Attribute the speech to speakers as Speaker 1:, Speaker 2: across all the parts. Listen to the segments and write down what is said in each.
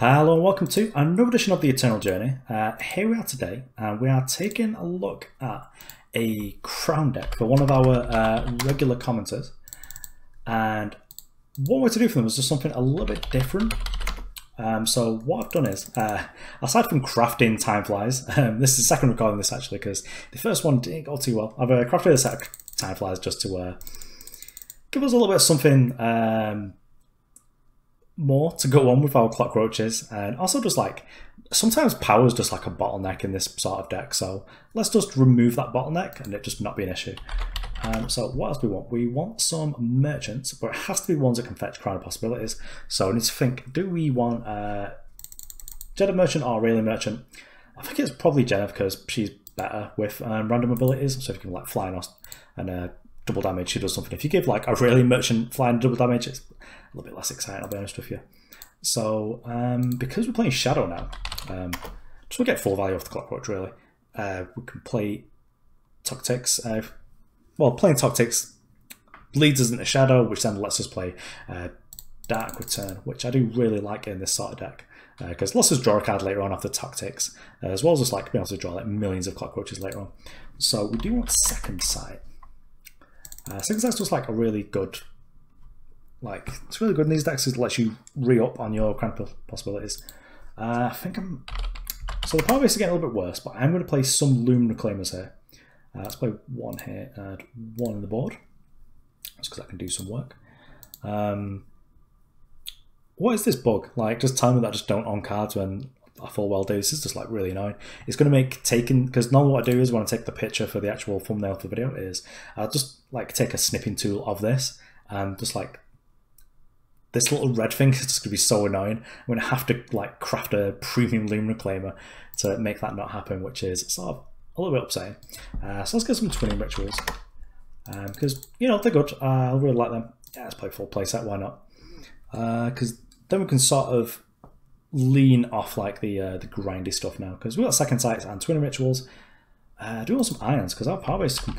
Speaker 1: Hello and welcome to another edition of the Eternal Journey. Here we are today, and we are taking a look at a crown deck for one of our regular commenters. And what we're to do for them is just something a little bit different. So what I've done is, aside from crafting time flies, this is the second recording of this actually because the first one didn't go too well. I've crafted a set of time flies just to give us a little bit of something more to go on with our Clockroaches, and also just like sometimes power is just like a bottleneck in this sort of deck, so let's just remove that bottleneck and it just not be an issue. So what else do we want? We want some merchants, but it has to be ones that can fetch crown of possibilities. So I need to think, do we want Jeddah merchant or Aurelia merchant? I think it's probably Jeddah because she's better with random abilities, so if you can like fly and double damage, she does something. If you give like a Aurelia merchant flying double damage, it's a little bit less exciting, I'll be honest with you. So because we're playing Shadow now, just to get full value off the Clockroach really, we can play Tactics. Well, playing Tactics leads us into Shadow, which then lets us play Dark Return, which I do really like in this sort of deck, because lets us draw a card later on after Tactics, as well as just like being able to draw like millions of Clockroaches later on. So we do want Second Sight. Second Sight's just like a really good, like it's really good in these decks. It lets you re-up on your crown possibilities. I think so the power base is getting a little bit worse, but I'm going to play some Lumen Reclaimers here. Let's play one here and one on the board, just because I can do some work. What is this bug? Like, just tell me that I just don't on cards when I full well do. This is just like really annoying. It's going to make taking, because normally what I do is when I take the picture for the actual thumbnail for the video is I'll just like take a snipping tool of this, and just like this little red thing is just going to be so annoying. I'm going to have to like craft a premium Lumen Reclaimer to make that not happen, which is sort of a little bit upsetting. So let's get some twinning rituals, because you know they're good. I really like them. Yeah, let's play full playset. Why not? Because then we can sort of lean off like the grindy stuff now. Because we've got Second Sights and twinning rituals. Do we want some Ayans? Because our power base can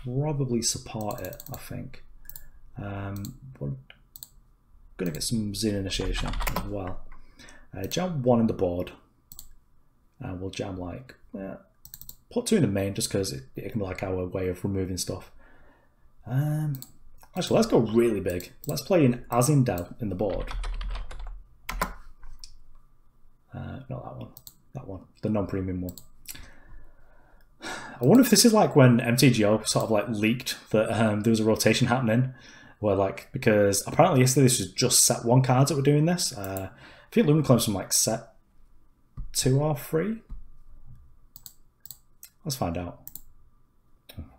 Speaker 1: probably support it. I think. We're gonna get some Xenan initiation as well. Jam one in the board, and we'll jam like. Put two in the main just because it can be like our way of removing stuff. Actually, let's go really big. Let's play in Azindel in the board. Not that one. That one. The non-premium one. I wonder if this is like when MTGO sort of like leaked that there was a rotation happening. Where like, because apparently yesterday this was just set 1 cards that were doing this. I think Lumen claims from like set 2 or 3. Let's find out.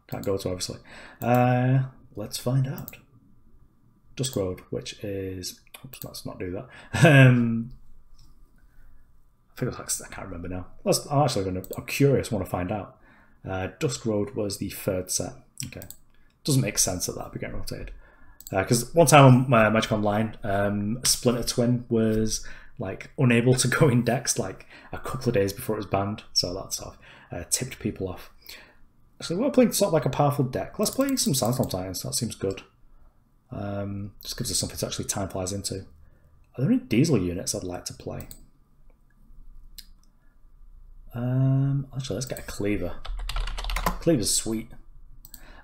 Speaker 1: Can't go to obviously. Let's find out. Dusk Road, which is, oops, let's not do that. I think it's like, I can't remember now. I'm curious, want to find out. Dusk Road was the 3rd set. Okay, doesn't make sense that that'd be getting rotated. Because one time on Magic Online, Splinter Twin was like unable to go in decks like a couple of days before it was banned, so that sort of tipped people off. So we're playing sort of like a powerful deck. Let's play some Sandstorm Titans. That seems good. Just gives us something to actually time flies into. Are there any diesel units I'd like to play? Actually, let's get a Cleaver. Cleaver's sweet.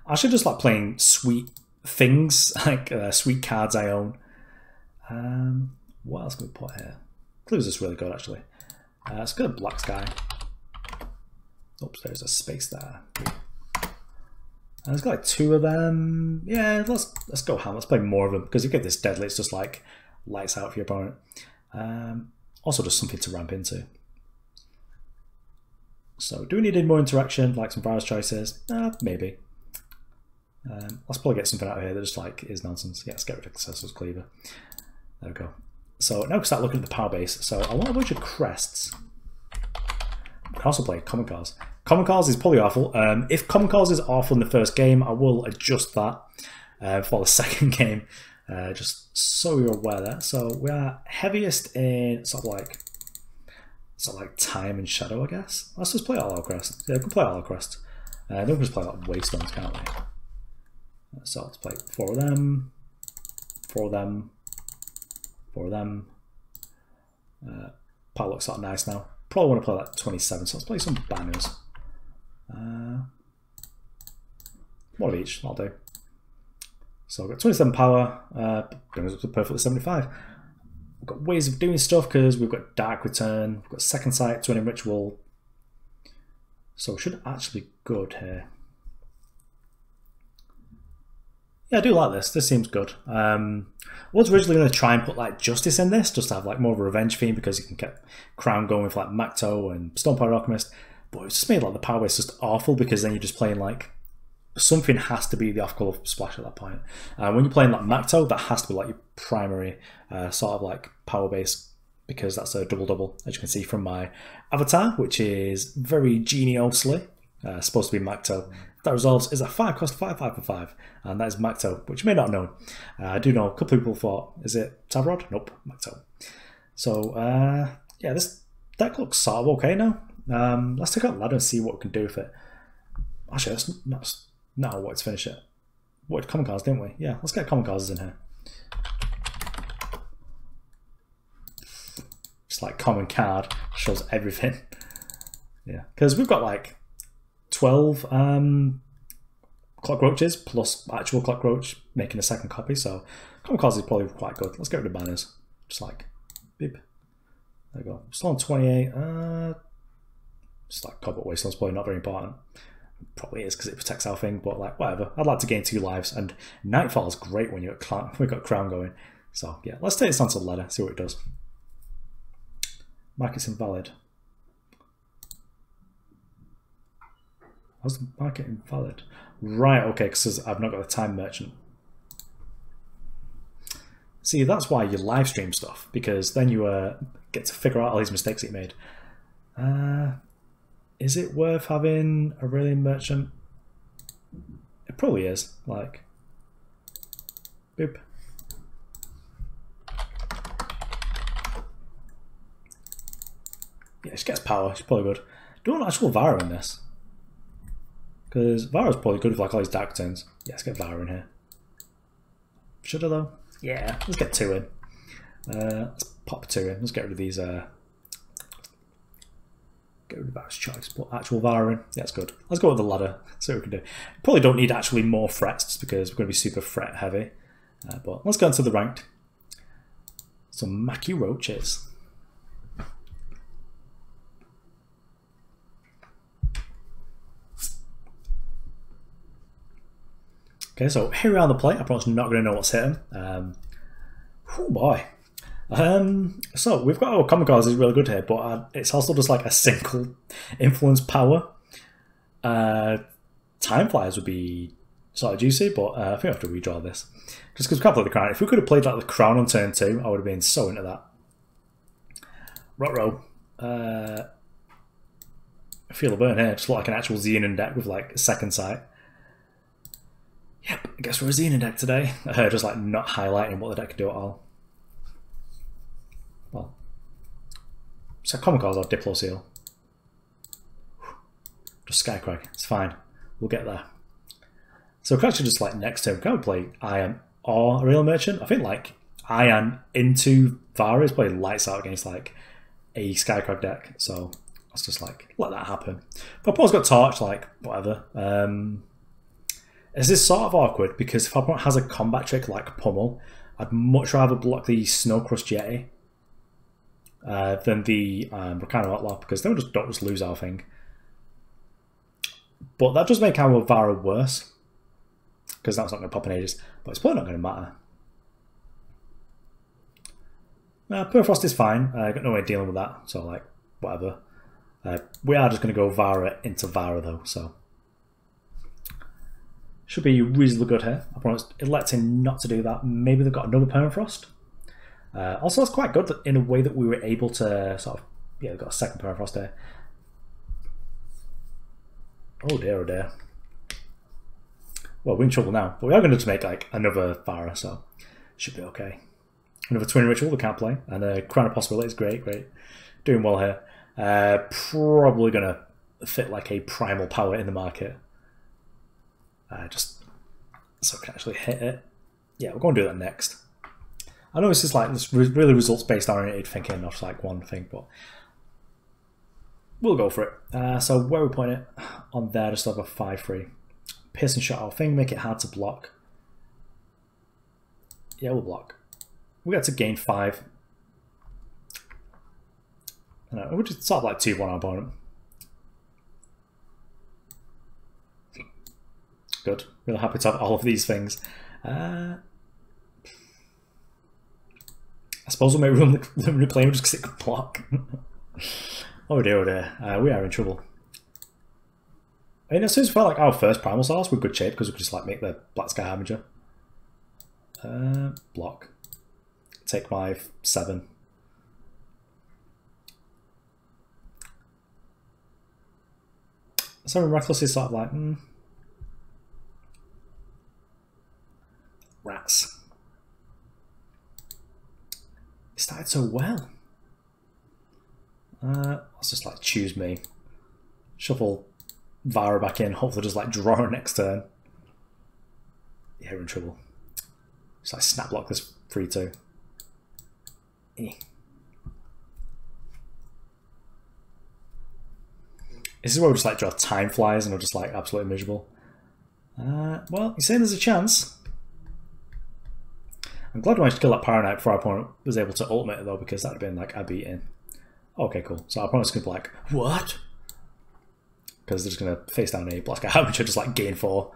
Speaker 1: I should just like playing sweet things, like sweet cards I own. What else can we put here? Cleaver's just really good actually. Let's go to Black Sky. Oops, there's a space there. There's got like 2 of them. Yeah, let's go ham. Let's play more of them because you get this deadly. It's just like lights out for your opponent. Also, just something to ramp into. So, do we need any more interaction, like some virus choices? Maybe. Let's probably get something out of here that just like is nonsense. Yeah, let's get rid of Successor's Cleaver. There we go. So now we can start looking at the power base. So I want a bunch of crests. I can also play Common Cause. Common Cause is probably awful. If Common Cause is awful in the first game, I will adjust that for the second game, just so you're aware there. So we are heaviest in sort of like time and shadow, I guess. Let's just play all our crests. Yeah, we can play all our crests. Then we can just play like Waystones, can't we? So let's play 4 of them, 4 of them, 4 of them, Power looks sort of nice now. Probably want to play that 27, so let's play some banners. One of each, that'll do. So I've got 27 power, brings us up to perfectly 75. We've got ways of doing stuff because we've got Dark Return, we've got Second Sight, Twinning Ritual. So it should actually be good here. Yeah, I do like this. This seems good. I was originally going to try and put like Justice in this, just to have like more of a revenge theme because you can get Crown going with like Macto and Stonepower Alchemist. But it's just made like the power base just awful because then you're just playing like something has to be the off-color splash at that point. When you're playing like Macto, that has to be like your primary sort of like power base because that's a double-double, as you can see from my avatar, which is very geniusly supposed to be Macto. That resolves is a 5-cost 5/5 for 5, and that is Macto, which you may not know. I do know a couple of people thought, is it Tavrod? Nope, Macto. So yeah, this deck looks sort of okay now. Let's take out Ladder and see what we can do with it. Actually, that's not what to finish it. What common cards, didn't we? Yeah, let's get common cards in here. Just like common card shows everything. Yeah, because we've got like 12 Clockroaches plus actual Clockroach making a second copy, so common cards is probably quite good. Let's get rid of banners. Just like beep. There we go. Still on 28. Just like Cobalt Wasteland's probably not very important. Probably is because it protects our thing, but like whatever. I'd like to gain 2 lives, and Nightfall is great when you've got Crown going. So yeah, let's take this onto the ladder, see what it does. Market's invalid. How's the market invalid? Right, okay, because I've not got the time merchant. See, that's why you live stream stuff, because then you get to figure out all these mistakes that you made. Is it worth having Aurelian merchant? It probably is. Like, boop. Yeah, she gets power. She's probably good. Do you want actual Vara in this? Because Vara's probably good with like all these dark turns. Yeah, let's get Vara in here. Should I though? Yeah, let's get 2 in. Let's pop 2 in. Let's get rid of these. Get rid of Vara's choice. Put actual Vara in. Yeah, that's good. Let's go with the ladder. See what we can do. Probably don't need actually more threats just because we're going to be super threat heavy. But let's go into the ranked. Some Mackey Roaches. Okay, so here around the plate, I'm probably not going to know what's hitting. Oh boy. So we've got our common cards is really good here, but it's also just like a single influence power. Time Flyers would be sort of juicy, but I think I have to redraw this. Just because we can't play the Crown. If we could have played like the Crown on turn 2, I would have been so into that. Rot-row. I feel a burn here. Just like an actual Xenan deck with like a second sight. Yep, I guess we're a Xenan deck today. Just like not highlighting what the deck can do at all. Well, so common cards are Diplo Seal. Just Skycrag, it's fine. We'll get there. So we can actually just like next turn, we can play Ayan or a Real Merchant. I think like Ayan into Vara is probably lights out against like a Skycrag deck. So let's just like let that happen. But Paul's got Torch, like whatever. This is sort of awkward because if our opponent has a combat trick like Pummel, I'd much rather block the Snow Crust Jetty than the Volcano Outlaw because then we don't just lose our thing. But that does make our Vara worse because that's not going to pop in ages, but it's probably not going to matter. Permafrost is fine. I got no way of dealing with that, so like whatever. We are just going to go Vara into Vara though, so. Should be reasonably good here. I promise electing not to do that. Maybe they've got another Permafrost. Also, that's quite good in a way that we were able to sort of... Yeah, they've got a second Permafrost there. Oh dear, oh dear. Well, we're in trouble now. But we are going to make like another Vara, so should be okay. Another Twin Ritual we can't play. And Crown of Possibilities, great, great. Doing well here. Probably going to fit like a Primal power in the market. Just so I can actually hit it. Yeah, we're going to do that next. I know this is like this really results based oriented thinking, not just like one thing, but we'll go for it. So where we point it on there, just over 5-3. Piercing shot our thing, make it hard to block. Yeah, we'll block. We got to gain 5. We're just sort of like 2-1 our opponent. Good. Really happy to have all of these things. I suppose we'll make room to reclaim just because it could block. Oh dear, oh dear. We are in trouble. I mean, as soon as we felt like our first Primal source, we're in good shape because we could just like make the Black Sky Harbinger. Block. Take my 7. So Reckless is sort of like, rats. It started so well. Let's just like choose me. Shuffle Vara back in, hopefully just like draw her next turn. Yeah, we're in trouble. Just like snap block this 3-2. This is where we just like draw time flies and we're just like absolutely miserable. Well, you're saying there's a chance. I'm glad we managed to kill that Paranite before our opponent was able to ultimate it though, because that would have been like a beating. Okay, cool. So our opponent's going to be like, what? Because they're just going to face down a Black Sky Harbinger, just like gain 4.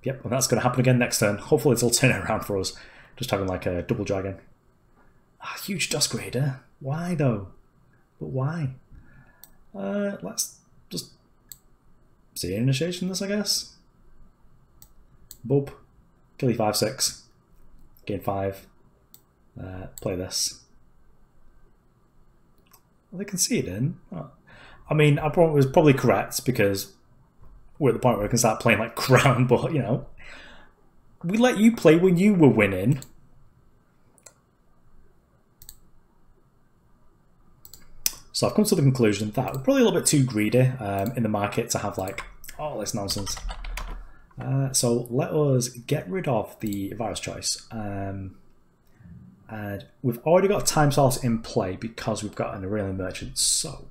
Speaker 1: Yep, and that's going to happen again next turn. Hopefully it'll turn it around for us. Just having like a double dragon. Huge Dusk Raider. Why though? But why? Let's just see initiation this, I guess. Boop. Kill you 5-6. Gain 5. Play this. Well, they conceding. Oh. I mean, our point was probably correct because we're at the point where we can start playing like Crown, but you know, we let you play when you were winning. So I've come to the conclusion that we're probably a little bit too greedy in the market to have like all this nonsense. So let us get rid of the virus choice. And we've already got a time source in play because we've got an Aurelian Merchant. So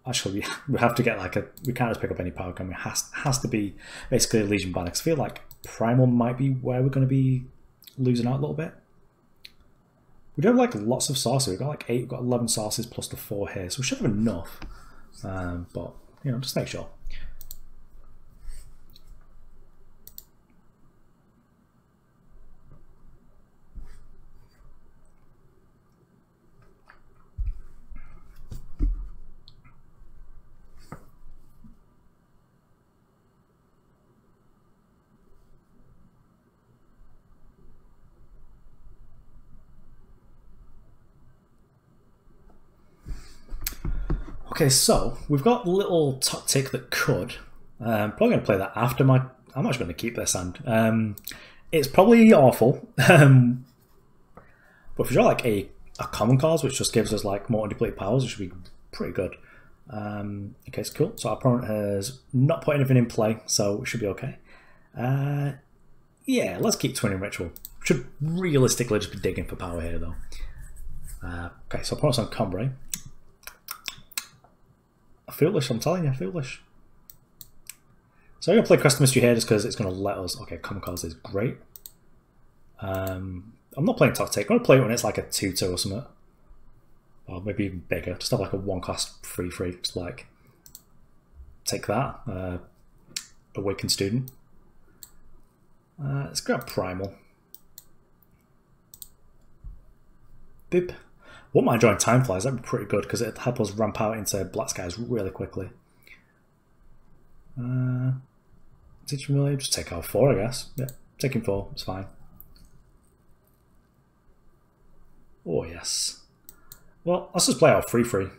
Speaker 1: actually we have to get like a, we can't just pick up any power coming. It has to be basically a Legion banner. I feel like Primal might be where we're going to be losing out a little bit. We do have like lots of sources. We've got like 8, we've got 11 sources plus the 4 here. So we should have enough. But, you know, just make sure. Okay, so we've got a little tactic that could. Probably going to play that after my. I'm actually going to keep this hand. It's probably awful, but if we draw like a common card, which just gives us like more undepleted powers, it should be pretty good. Okay, so cool. So our opponent has not put anything in play, so it should be okay. Yeah, let's keep Twinning Ritual. Should realistically just be digging for power here though. Okay, so opponent's on Combre. Foolish, I'm telling you, foolish. So I'm going to play Crest Mystery here just because it's going to let us... Okay, common cards is great. I'm not playing Tock. I'm going to play it when it's like a 2-2 or something. Or maybe even bigger. Just have like a 1-cost 3-3. Just like... Take that. Awakened Student. Let's grab Primal. Boop. Wouldn't mind drawing Time Flies, that'd be pretty good because it'd help us ramp out into Black Skies really quickly. Teach Familiar, just take out 4, I guess. Yeah, taking 4, it's fine. Oh, yes. Well, let's just play our 3-3.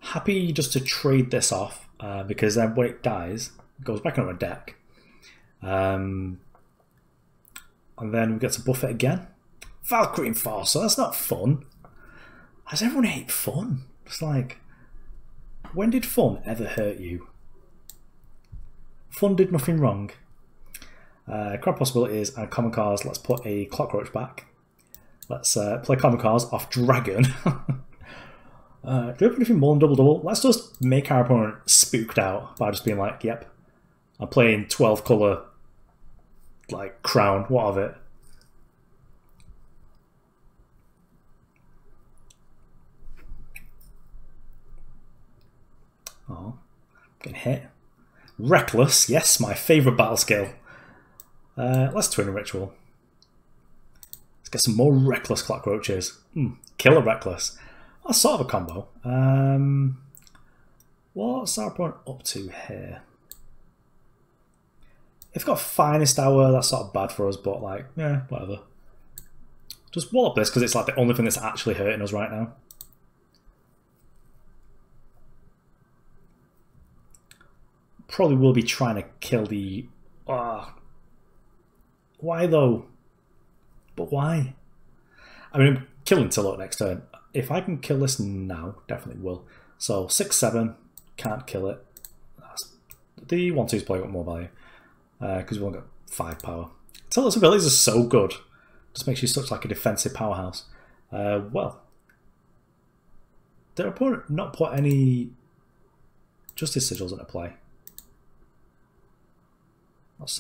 Speaker 1: Happy just to trade this off because then when it dies, it goes back on our deck. And then we get to buff it again. Valkyrie Enforcer, that's not fun. Why does everyone hate fun? It's like, when did fun ever hurt you? Fun did nothing wrong. Crowd possibilities and common cards. Let's put a Clockroach back. Let's play common cards off Dragon. Do we have anything more than double? Let's just make our opponent spooked out by just being like, yep, I'm playing 12 colour, like, Crown, what of it? Oh, getting hit. Reckless, yes, my favourite battle skill. Let's twin Ritual. Let's get some more Reckless Clockroaches. Killer Reckless. That's sort of a combo. What's our opponent up to here? If we've got Finest Hour, that's sort of bad for us, but like, yeah, whatever. Just wall up this because it's like the only thing that's actually hurting us right now. Probably will be trying to kill the... why though? But why? I mean, I'm killing Tillo next turn. If I can kill this now, definitely will. So 6/7, can't kill it. The 1/2's probably got more value because we've only got 5 power. Tillo's abilities are so good. Just makes you such like a defensive powerhouse. Well, their opponent not put any Justice Sigils into play. That's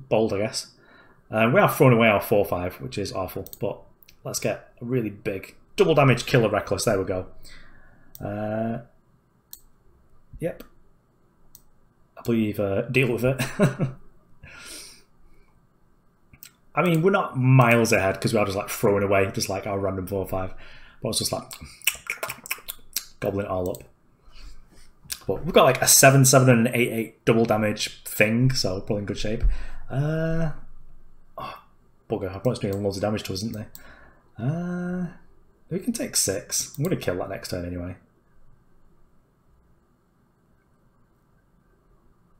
Speaker 1: bold, I guess. We are throwing away our 4/5, which is awful, but let's get a really big double damage Killer Reckless. There we go. Yep. I believe deal with it. I mean, we're not miles ahead because we are just like throwing away just like our random 4/5, but it's just like gobbling it all up. But we've got like a 7/7 and an 8/8 double damage thing, so probably in good shape. Oh, bugger, our opponent's doing loads of damage to us, isn't they? We can take 6. I'm going to kill that next turn anyway.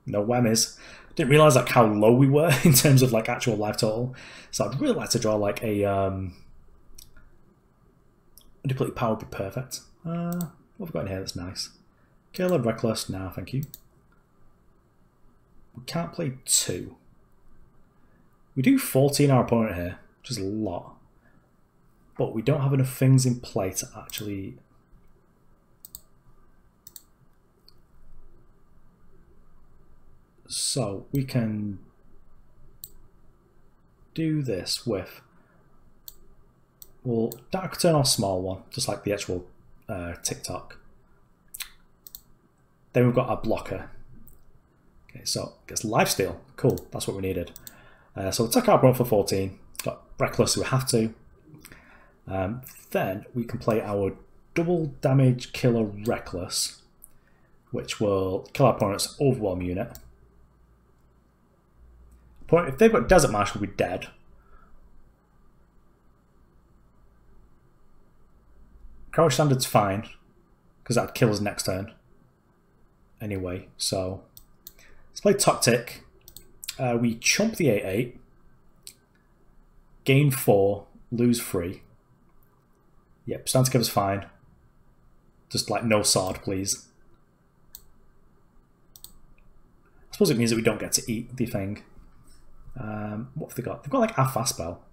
Speaker 1: No whammies. Didn't realise like how low we were in terms of like actual life total. So I'd really like to draw like a depleted power would be perfect. What have we got in here that's nice? Killer Reckless, nah, thank you. We can't play 2. We do 14 our opponent here, which is a lot. But we don't have enough things in play to actually... So we can do this with... Well, Dark Turn or Small One, just like the actual TikTok. Then we've got our blocker. Okay, so it gets Lifesteal. Cool, that's what we needed. So we'll take our opponent for 14. Got Reckless, so we have to. Then we can play our double damage Killer Reckless, which will kill our opponent's Overwhelm unit. If they've got Desert Marsh, we'll be dead. Crouch Standard's fine, because that'd kill us next turn. Anyway, so let's play Tactic. We chump the 8/8, gain 4, lose 3. Yep, Stand to Give is fine. Just like no sword, please. I suppose it means that we don't get to eat the thing. What have they got? They've got like a fast spell.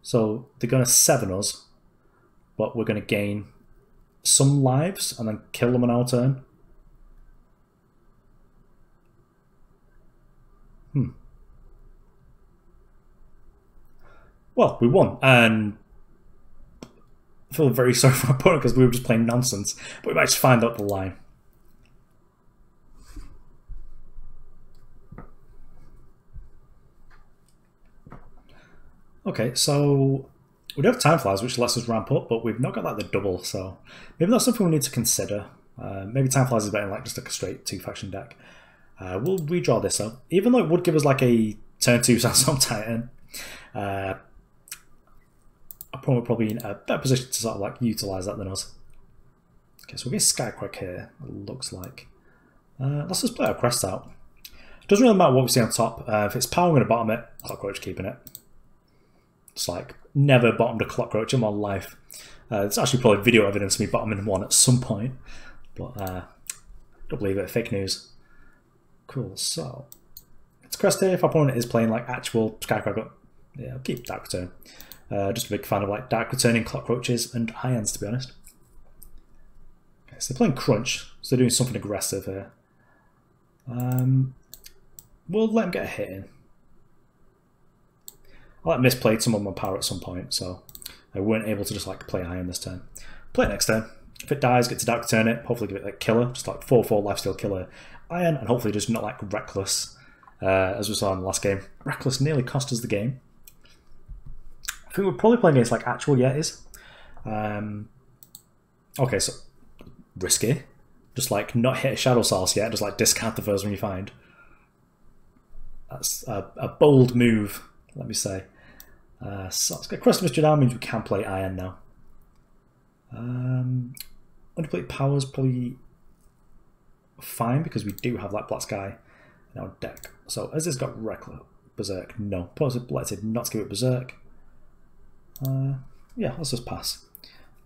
Speaker 1: So they're going to 7 us, but we're going to gain some lives and then kill them on our turn. Well, we won, and I feel very sorry for our opponent because we were just playing nonsense, but we might just find out the line. Okay, so we do have Time Flies, which lets us ramp up, but we've not got like the double, so maybe that's something we need to consider. Maybe Time Flies is better than like just like a straight 2-faction deck. We'll redraw this up, even though it would give us like a turn 2 Sandstorm Titan. Our opponent would probably be in a better position to sort of like utilise that than us. Okay, so we're getting Skyquake here, it looks like. Let's just play our Crest out. It doesn't really matter what we see on top. If it's power, I'm going to bottom it. Clockroach keeping it. It's like never bottomed a Clockroach in my life. It's actually probably video evidence of me bottoming one at some point, but don't believe it. Fake news. Cool, so it's Crest here. If our opponent is playing like actual Skycracker, yeah, I'll keep Dark Return. Just a big fan of like Dark Returning Clockroaches and Ayans, to be honest. Okay, so they're playing Crunch, so they're doing something aggressive here. We'll let him get a hit in. I like misplayed some of my power at some point, so I weren't able to just like play Ayan this turn. Play it next turn. If it dies, get to Dark Return it, hopefully give it like killer, just like 4/4 lifesteal killer Ayan, and hopefully just not like Reckless, as we saw in the last game. Reckless nearly cost us the game. I think we're probably playing against like actual Yetis. Okay, so risky. Just like not hit a Shadow Source yet, just like discard the first one you find. That's a bold move, let me say. So let's get Crest of Mystery down, means we can play Ayan now. Underplate Power's probably fine because we do have like Black Sky in our deck. So has this got Reckless? Berserk? No. Let's not give it Berserk. Yeah, let's just pass.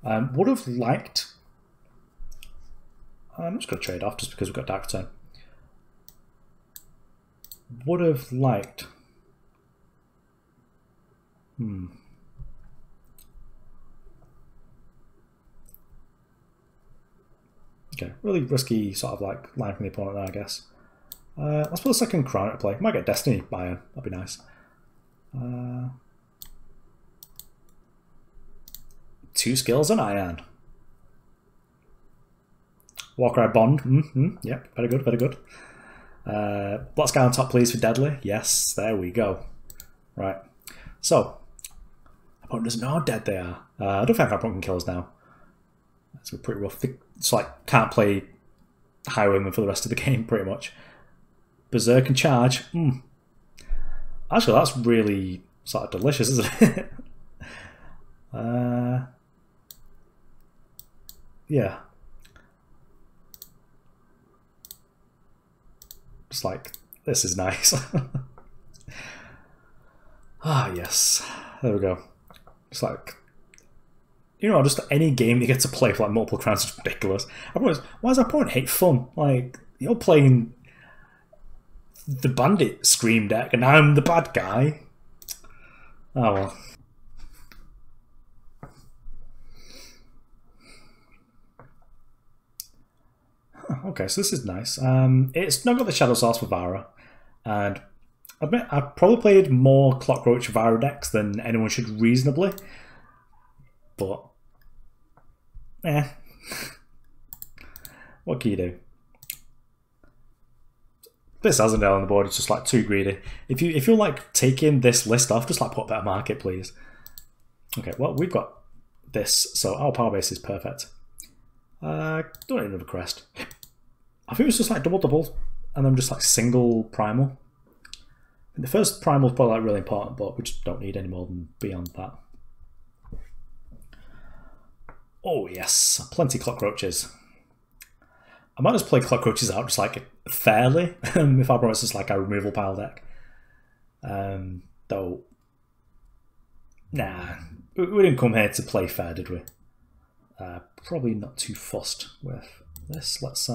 Speaker 1: Would have liked... I'm just going to trade off just because we've got Dark Return. Would have liked... Okay, really risky sort of like line from the opponent there, I guess. Let's put a second Crown at play. Might get Destiny by that'd be nice. 2 skills on Ayan. Warcry Bond. Yep, very good, very good. Black Sky on top, please, for Deadly. Yes, there we go. Right. So, opponent doesn't know how dead they are. I don't think our opponent can kill us now. That's pretty rough. It's like, can't play Highwayman for the rest of the game, pretty much. Berserk and Charge. Actually, that's really sort of delicious, isn't it? Yeah. Just like, this is nice. Ah, yes. There we go. It's like, you know, just any game you get to play for like multiple crowns is ridiculous. Why does our opponent hate fun? Like, you're playing the Bandit Scream deck and I'm the bad guy. Oh well. Okay, so this is nice. It's not got the Shadow Source for Vara, and I admit I've probably played more Clockroach Vara decks than anyone should reasonably, but what can you do? This hasn't on the board. It's just like too greedy. If you're like taking this list off, just like put better market, please. Okay, well we've got this, so our power base is perfect. Don't need another Crest. I think it was just like double, and then just like single Primal. And the first Primal is probably like really important, but we just don't need any more than beyond that. Oh yes, plenty Clockroaches. I might just play Clockroaches out just like fairly, if I promise it's like a removal pile deck. Though, nah, we didn't come here to play fair, did we? Probably not too fussed with this. Let's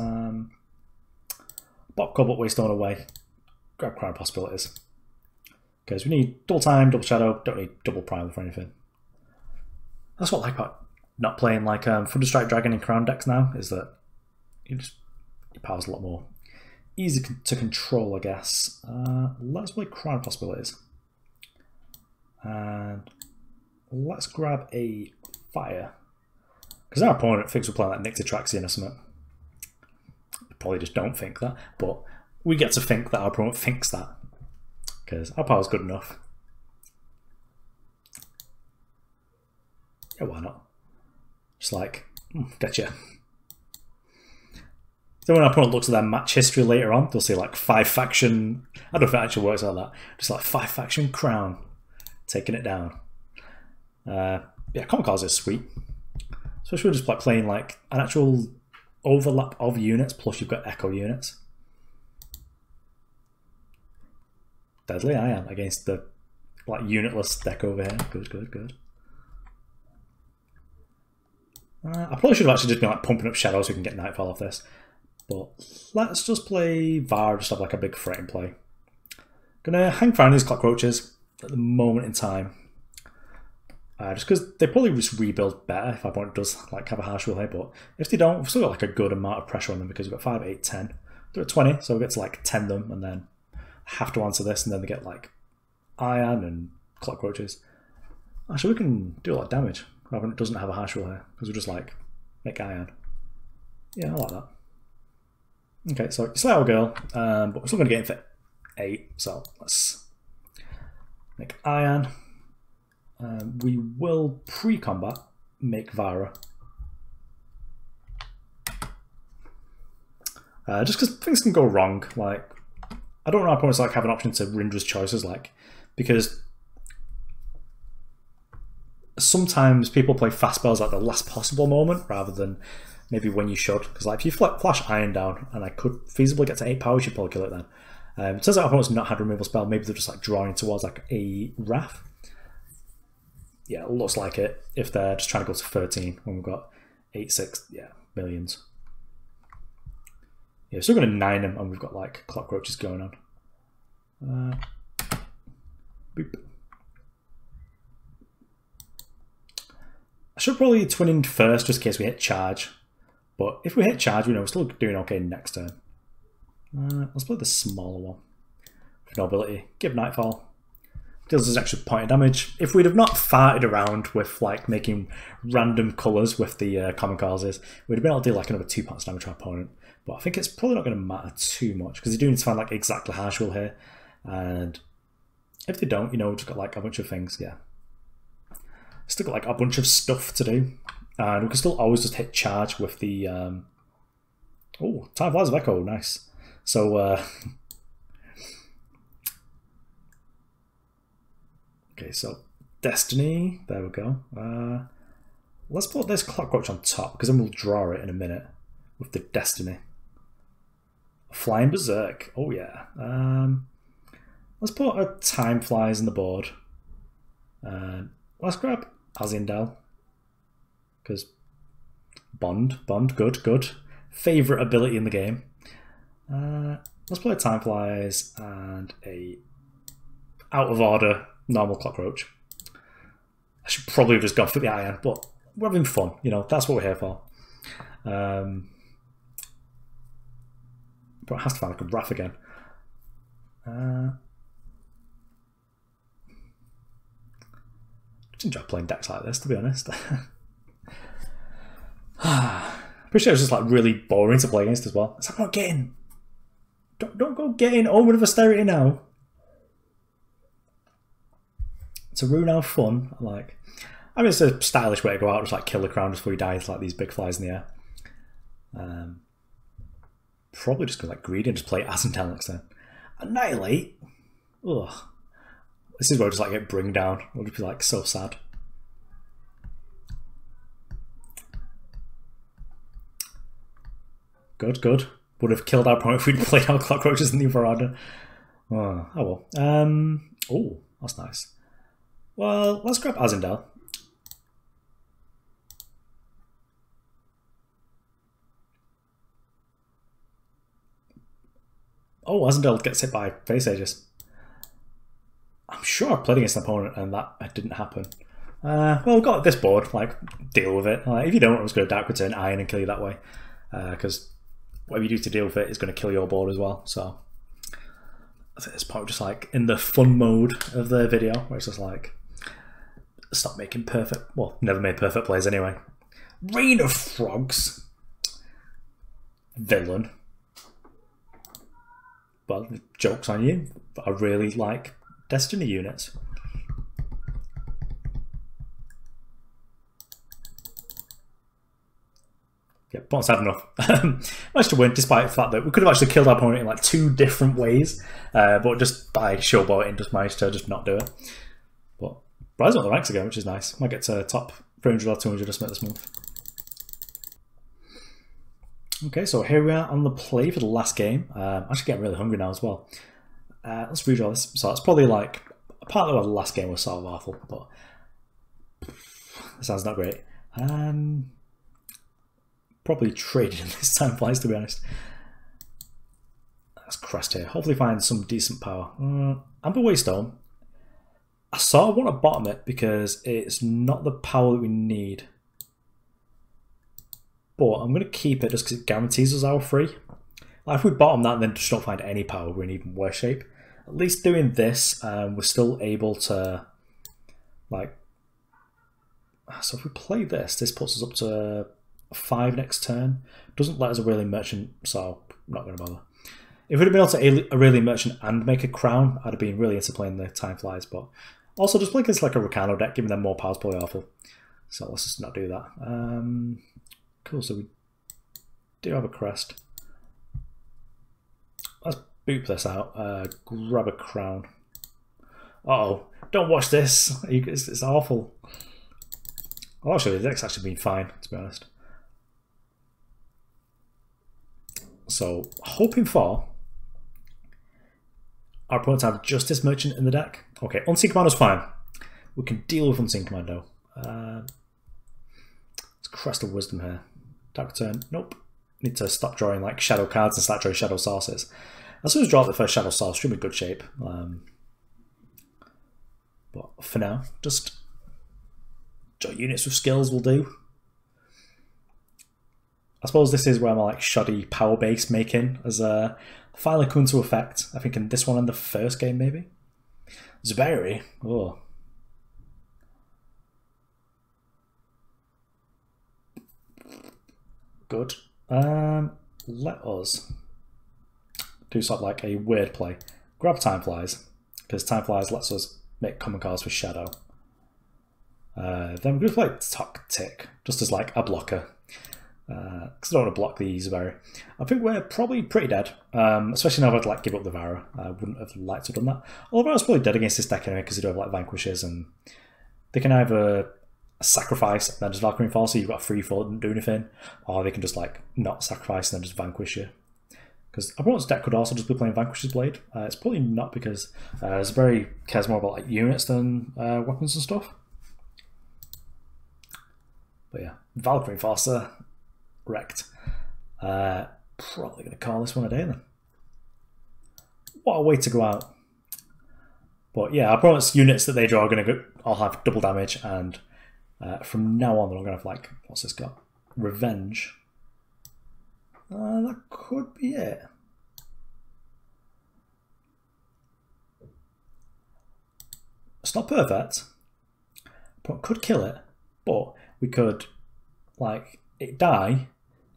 Speaker 1: pop Cobalt Waystone away, grab Crown Possibilities. Because we need double time, double shadow, don't need double primal for anything. That's what I like about not playing like Thunderstrike Dragon in Crown decks now, is that your power's a lot more easy to control, I guess. Let's play Crown Possibilities. And let's grab a Fire. Because our opponent thinks we're playing like Nyctotraxian or something. Probably just don't think that, but we get to think that our opponent thinks that. Because our power's good enough. Yeah, why not? Just like, gotcha. Then when our opponent looks at their match history later on, they'll see like 5 faction. I don't know if it actually works like that. Just like 5 faction Crown, taking it down. Yeah, common cards is sweet. Especially just like playing like an actual overlap of units, plus you've got echo units. Deadly Ayan against the like unitless deck over here. Good, good, good. I probably should have actually just been like pumping up shadows so we can get Nightfall off this. But let's just play Var, just have like a big threatening play. Gonna hang fire on these Clockroaches at the moment in time. Just because they probably just rebuild better if our opponent does like have a harsh rule here, but if they don't, we've still got like a good amount of pressure on them because we've got 5, 8, 10. They're at 20, so we get to like 10 them and then have to answer this, and then they get like Ayan and Clockroaches. Actually, we can do a lot of damage. Our opponent doesn't have a harsh rule here because we just like make Ayan. Yeah, I like that. Okay, so you slay our girl, but we're still going to get in for 8, so let's make Ayan. We will pre-combat make Vara. Just because things can go wrong. Like, I don't know how opponents like have an option to Rindra's choices, like, because sometimes people play fast spells at the last possible moment rather than maybe when you should. Because like if you flash Ayan down and I could feasibly get to 8 power, you should probably kill it then. It turns out opponents not had removal spell. Maybe they're just like drawing towards like a Wrath. Yeah, it looks like it if they're just trying to go to 13 when we've got 8, 6, yeah, millions. Yeah, so we're going to 9 them and we've got like Clockroaches going on. Boop. I should probably twin in first just in case we hit charge. But if we hit charge, we know we're still doing okay next turn. Let's play the smaller one. With no ability. Give Nightfall. Deals us an extra point of damage. If we'd have not farted around with like making random colours with the common causes, we'd have been able to do like another 2 points damage to our opponent. But I think it's probably not going to matter too much because they do need to find like exactly harsh rule here. And if they don't, you know, we've just got like a bunch of things, yeah. Still got like a bunch of stuff to do. And we can still always just hit charge with the oh, Time Flies of Echo, nice. So okay, so Destiny, there we go. Let's put this Clockroach on top because then we'll draw it in a minute with the Destiny. Flying Berserk, oh yeah. Let's put a Time Flies in the board. Let's grab Azindel. Because Bond, good. Favourite ability in the game. Let's play Time Flies and a out of order normal Clockroach. I should probably have just gone for the Ayan, but we're having fun, you know, that's what we're here for. But it has to find like a Wrath again. I just enjoy playing decks like this, to be honest. Appreciate it was just like really boring to play against as well. It's like, not getting. Don't go getting Omen of Austerity now. To ruin our fun, like, I mean, it's a stylish way to go out, just like kill the crown just before you die. It's like these big flies in the air. Probably just go like greedy and just play Azindel next time. Annihilate. Ugh. This is where I just like get bring down. It would be like so sad. Good. Would have killed our opponent if we'd played our Clockroaches in the other order. Oh well. Oh, that's nice. Well, let's grab Azindel. Oh, Azindel gets hit by Face Aegis. I'm sure I played against an opponent and that didn't happen. Well, we've got this board, like, deal with it. If you don't, I'm just going to Dark Return Ayan and kill you that way. Because whatever you do to deal with it is going to kill your board as well. So I think this point just like in the fun mode of the video, where it's just like, stop making perfect, well, never made perfect plays anyway. Rain of Frogs. Villain. Well, joke's on you, but I really like Destiny units. Yeah, Bot's had enough. Managed to win despite the fact that we could have actually killed our opponent in like 2 different ways, but just by showboating just managed to just not do it. But Rise on the ranks again, which is nice. Might get to top 300 or 200 just make this move. Okay, so here we are on the play for the last game. I'm actually getting really hungry now as well. Let's redraw this. So it's probably like, partly why the last game was sort of awful, but that sounds not great. Probably traded in this Time Flies, to be honest. That's Crest here. Hopefully find some decent power. Amber Waystone. I sort of want to bottom it because it's not the power that we need. But I'm going to keep it just because it guarantees us our free. Like if we bottom that and then just don't find any power, we're in even worse shape. At least doing this, we're still able to, like... So if we play this, this puts us up to 5 next turn. Doesn't let us Aurelia Merchant, so I'm not going to bother. If we'd have been able to Aurelia Merchant and make a crown, I'd have been really into playing the Time Flies, but also just playing against like a Ricano deck, giving them more power is probably awful. So let's just not do that. Cool, so we do have a Crest. Let's boop this out, grab a crown. Uh-oh, don't watch this, it's awful. Well, actually, the deck's actually been fine, to be honest. So, hoping for our opponents have Justice Merchant in the deck. Okay, Unseen Commando's fine. We can deal with Unseen Commando. Let's Crest of Wisdom here. Dark turn. Nope. Need to stop drawing like shadow cards and start drawing shadow sources. As soon as we draw the first shadow source, should be in good shape. But for now, just draw units with skills will do. I suppose this is where my like shoddy power base making has finally come into effect. I think in this one and the first game maybe. Zuberi. Oh. Good. Let us do sort of like a weird play. Grab Time Flies, because Time Flies lets us make common cards with Shadow. Then we're going to play Tock Tick, just as like a blocker. Because I don't want to block the Zuberi. I think we're probably pretty dead, especially now I'd like give up the Vara. I wouldn't have liked to have done that. Although I was probably dead against this deck anyway, because they do have like Vanquishes, and they can either sacrifice and then just Valkyrie Enforcer, you've got a free fall, didn't do anything, or they can just like not sacrifice and then just vanquish you. Because opponent's deck could also just be playing Vanquish's Blade. It's probably not, because Zuberi cares more about like units than weapons and stuff. But yeah, Valkyrie Enforcer wrecked. Probably going to call this one a day then. What a way to go out. But yeah, our opponent's units that they draw are going to all have double damage, and from now on they're all going to have like, what's this got? Revenge. That could be it. It's not perfect. But could kill it, but we could like it die,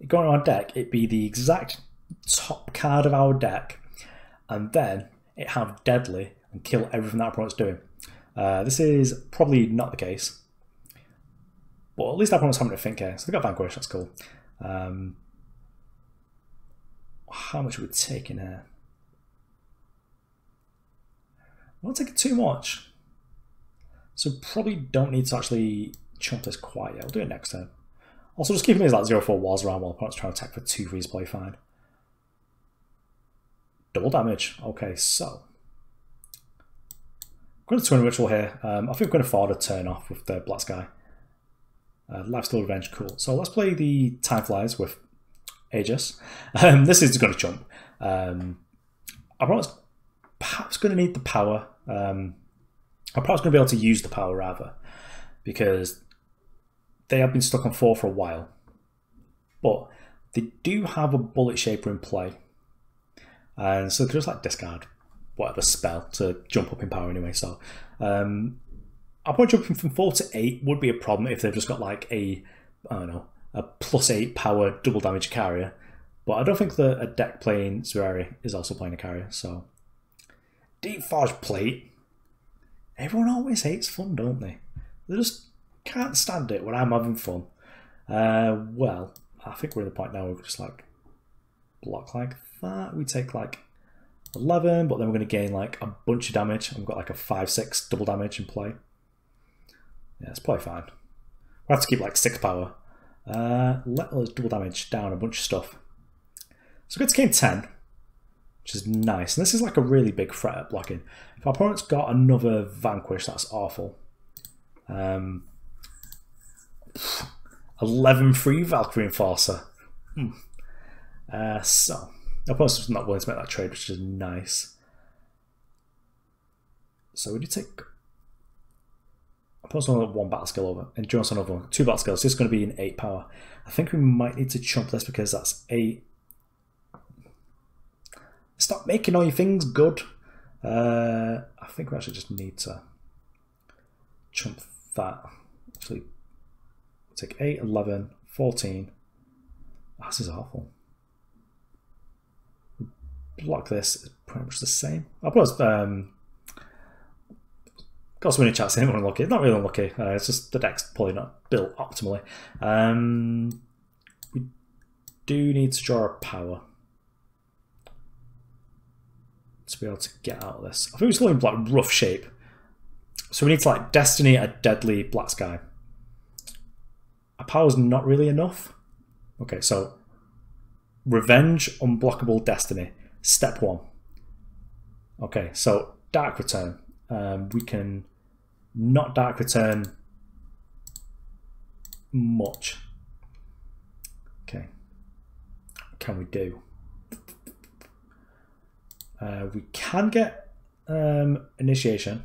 Speaker 1: it go on our deck, it be the exact top card of our deck, and then it have deadly and kill everything that our opponent's doing. This is probably not the case, but at least our opponent's having to think here. So they got Vanquish, that's cool. How much are we taking here? I'm not taking too much, so probably don't need to actually chump this quite yet. We'll do it next turn. Also, just keeping these like 0-4 walls around while opponents trying to attack for 2 freeze play fine. Double damage. Okay, so I'm going to Twin Ritual here. I think we're going to afford a turn off with the Black Sky. Lifesteal Revenge, cool. So let's play the Time Flies with Aegis. This is going to chump. Our opponent's perhaps going to need the power. I'm perhaps going to be able to use the power rather, because they have been stuck on 4 for a while. But they do have a Bullet Shaper in play, and so they can just like discard whatever spell to jump up in power anyway. So our point jumping from 4 to 8 would be a problem if they've just got like a, I don't know, a +8 power double damage carrier. But I don't think that a deck playing Zuberi is also playing a carrier. So Deep Forge Plate. Everyone always hates fun, don't they? They just can't stand it when I'm having fun. Well, I think we're at the point now where we just like block like that. We take like 11, but then we're going to gain like a bunch of damage. And we've got like a 5-6 double damage in play. Yeah, it's probably fine. We'll have to keep like 6 power. Let us double damage down a bunch of stuff. So we get to gain 10, which is nice. And this is like a really big threat at blocking. If our opponent's got another Vanquish, that's awful. 11 free Valkyrie Enforcer. So Opponent's just not willing to make that trade, which is nice. So we do take... Opponent's only got 1 battle skill over. Endurance on another one. 2 battle skills. This is going to be an 8 power. I think we might need to chump this because that's 8. Stop making all your things good. I think we actually just need to chump that. Actually, take 8, 11, 14. Oh, this is awful. Block this is pretty much the same. I'll put got some winning chance. Anyone unlucky? Not really unlucky. It's just the deck's probably not built optimally. We do need to draw a power to be able to get out of this. I think we're still in like rough shape. So we need to like Destiny a deadly black sky. A power's not really enough. Okay, so Revenge, unblockable Destiny. Step 1. Okay, so Dark Return. We can not Dark Return much. Okay. What can we do? We can get Initiation.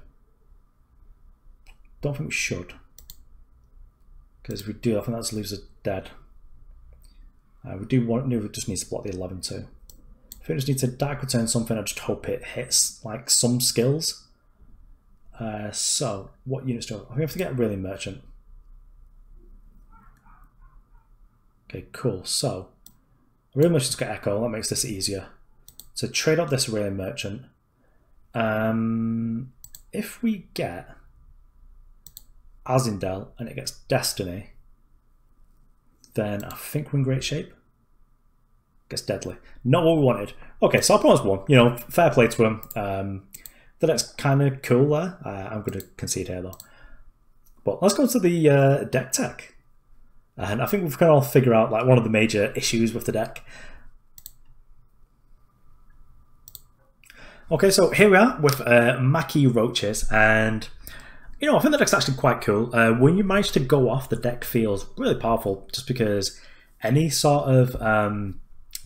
Speaker 1: Don't think we should. Because if we do, I think that just leaves us dead. We just need to block the 11 too. I think we just need to Dark Return something. I just hope it hits like some skills. So what units do I think we have to get really merchant? Okay, cool. So really merchant's got echo. That makes this easier. So trade up this really merchant. If we get Azindel and it gets Destiny, then I think we're in great shape. Gets deadly. Not what we wanted. Okay, so our opponent's won. You know, fair play to him. The deck's kind of cool there. I'm going to concede here though. But let's go to the deck tech. And I think we've kind of all figured out like one of the major issues with the deck. Okay, so here we are with Mackey Roaches, and you know, I think the deck's actually quite cool. When you manage to go off, the deck feels really powerful, just because any sort of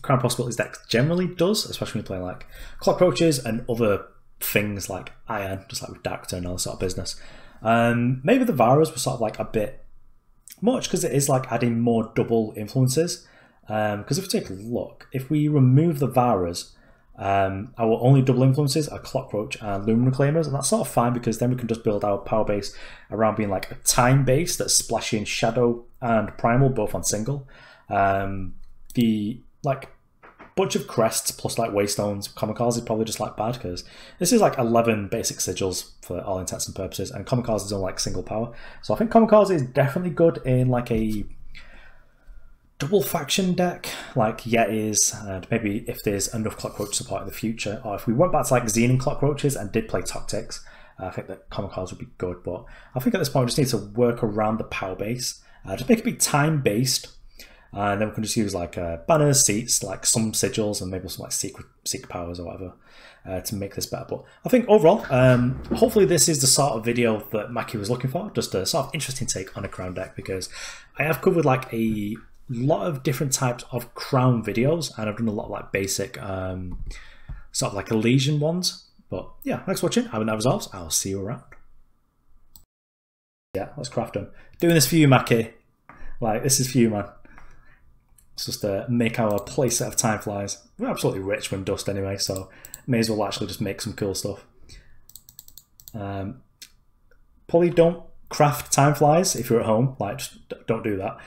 Speaker 1: Crown Possibilities deck generally does, especially when you're playing like Clockroaches and other things like Ayan, just like with Abductor and all that sort of business. Maybe the Varas were sort of like a bit much, because it is like adding more double influences. Because if we take a look, if we remove the Varas, our only double influences are Clockroach and Lumen Reclaimers, and that's sort of fine because then we can just build our power base around being like a time base that's splashing Shadow and Primal both on single. The like bunch of Crests plus like Waystones, Kamikaze is probably just like bad because this is like 11 basic sigils for all intents and purposes, and Kamikaze is on like single power. So I think Kamikaze is definitely good in like a double faction deck like Yetis, and maybe if there's enough Clockroach support in the future, or if we went back to like Xenan Clockroaches and did play Tactics, I think that Kamikaze would be good. But I think at this point we just need to work around the power base, just make it be time based, and then we can just use like banners, seats, like some sigils, and maybe some like secret powers or whatever to make this better. But I think overall, hopefully this is the sort of video that Mackey was looking for, just a sort of interesting take on a Crown deck, because I have covered like a lot of different types of Crown videos, and I've done a lot of like basic sort of like Elysian ones. But yeah, thanks for watching. I've been Resolves. I'll see you around. Yeah, let's craft them. Doing this for you, Mackey. Like, this is for you, man. It's just to make our playset of Time Flies. We're absolutely rich when dust anyway, so may as well actually just make some cool stuff. Probably don't craft Time Flies if you're at home. Like, just don't do that.